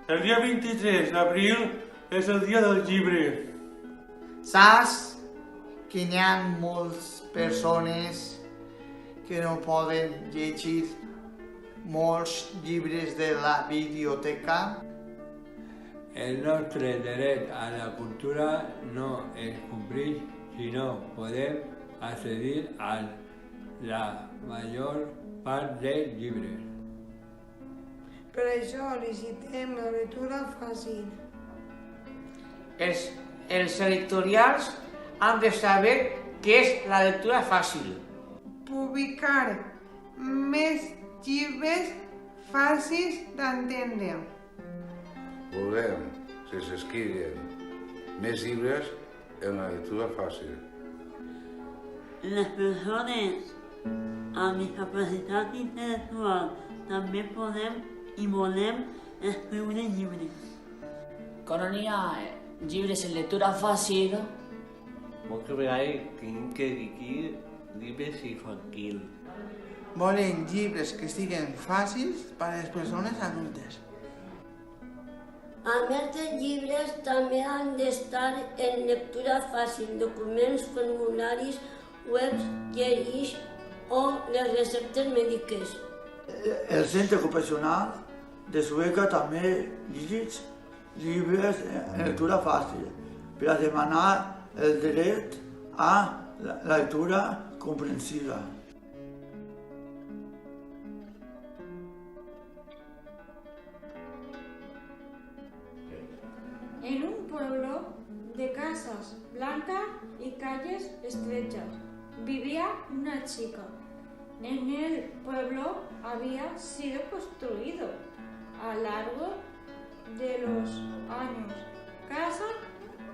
El dia 23 d'abril és el dia del llibre. Saps que hi ha moltes persones que no poden llegir molts llibres de la biblioteca? El nostre dret a la cultura no es compleix si no podem accedir a la major part dels llibres. Per això necessitem la lectura fàcil. Els editorials han de saber què és la lectura fàcil. Publicar més llibres fàcils d'entendre. Volem que s'escriguen més llibres en la lectura fàcil. Les persones amb discapacitat intel·lectual també podem i volem escriure llibres. Quan no hi ha llibres en lectura fàcil, moltes vegades tenim que llegir llibres infantils. Volem llibres que siguin fàcils per a les persones adultes. A més de llibres, també han d'estar en lectura fàcil documents, formularis, webs, lleis o les receptes mèdiques. El centre ocupacional de Sueca també llegeix llibres en lectura fàcil per a demanar el dret a la lectura comprensiva. En un pueblo de casas blancas y calles estrechas vivía una chica. En el pueblo había sido construido a lo largo de los años, casa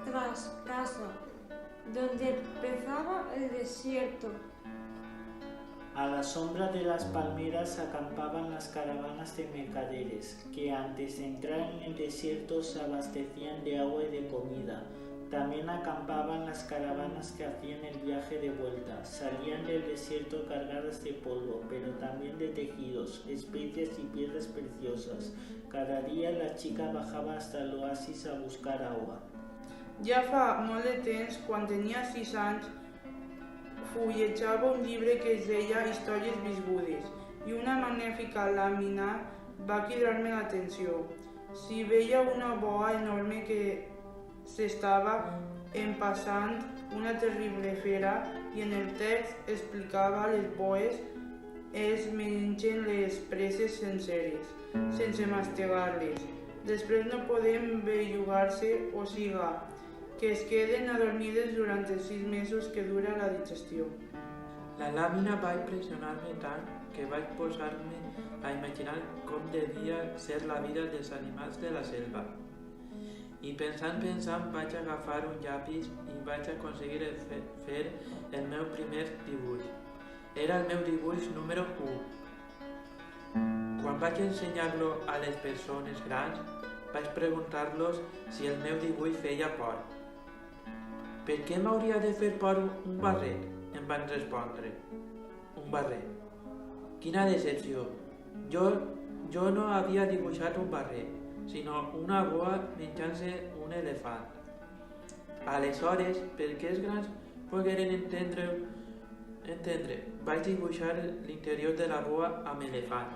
tras casa, donde empezaba el desierto. A la sombra de las palmeras acampaban las caravanas de mercaderes, que antes de entrar en el desierto se abastecían de agua y de comida. También acampaban las caravanas que hacían el viaje de vuelta. Salían del desierto cargadas de polvo, pero también de tejidos, especias y piedras preciosas. Cada día la chica bajaba hasta el oasis a buscar agua. Ja fa molt de temps, quan tenia 6 anys, fullejava un llibre que es deia Històries viscudes i una magnífica làmina va cridar-me l'atenció. S'hi veia una boa enorme que s'estava empassant una terrible fera i en el text explicava les boes es mengen les preses senceres, sense mastegar-les. Després no poden bellugar-se, o siga, que es queden adormides durant els 6 mesos que dura la digestió. La làmina va impressionar-me tant que vaig posar-me a imaginar com devia ser la vida dels animals de la selva. I pensant, vaig agafar un llapis i vaig aconseguir fer el meu primer dibuix. Era el meu dibuix número 1. Quan vaig ensenyar-lo a les persones grans, vaig preguntar-los si el meu dibuix feia por. Per què m'hauria de fer por un barret? Em van respondre. Un barret. Quina decepció. Jo no havia dibuixat un barret, sinó una boa menjant-se un elefant. Aleshores, perquè els grans pogueren entendre, vaig dibuixar l'interior de la boa amb elefant.